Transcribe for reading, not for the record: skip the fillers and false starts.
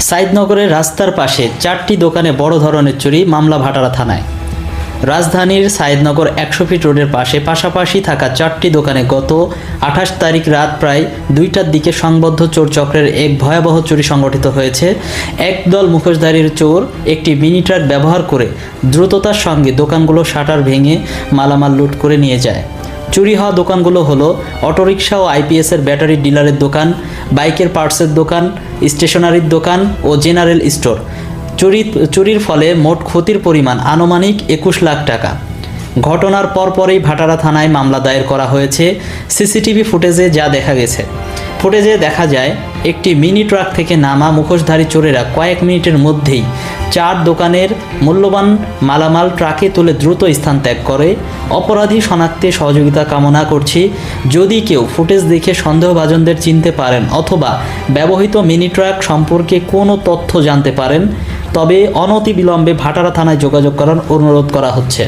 সাইদনগরের রাস্তার পাশে 4টি দোকানে বড় ধরনের চুরি, মামলা ভাটারা থানায়। রাজধানীর সাইদনগর 100 ফিট রোডের পাশাপাশি থাকা 4টি দোকানে গত 28 তারিখ রাত প্রায় 2টার দিকে সংবদ্ধ চোর চক্রের এক ভয়াবহ চুরি সংঘটিত হয়েছে। একদল মুখোশধারীর চোর একটি মিনি ট্রাক ব্যবহার করে দ্রুততার সঙ্গে দোকানগুলো শাটার ভেঙে মালামাল লুট করে নিয়ে যায়। চুরি হওয়া দোকানগুলো হলো অটোরিকশা ও আইপিএসের ব্যাটারি ডিলারের দোকান, বাইকের পার্টসের দোকান, স্টেশনারির দোকান ও জেনারেল স্টোর। চুরির ফলে মোট ক্ষতির পরিমাণ আনুমানিক 21 লাখ টাকা। ঘটনার পরপরই ভাটারা থানায় মামলা দায়ের করা হয়েছে। সিসিটিভি ফুটেজে যা দেখা গেছে, ফুটেজে দেখা যায় একটি মিনি ট্রাক থেকে নামা মুখোশধারী চোরেরা কয়েক মিনিটের মধ্যেই 4 দোকানের মূল্যবান মালামাল ট্রাকে তুলে দ্রুত স্থান ত্যাগ করে। অপরাধী শনাক্তে সহযোগিতা কামনা করছি। যদি কেউ ফুটেজ দেখে সন্দেহভাজনদের চিনতে পারেন অথবা ব্যবহৃত মিনি ট্রাক সম্পর্কে কোনো তথ্য জানতে পারেন, তবে অনতিবিলম্বে ভাটারা থানায় যোগাযোগ করার অনুরোধ করা হচ্ছে।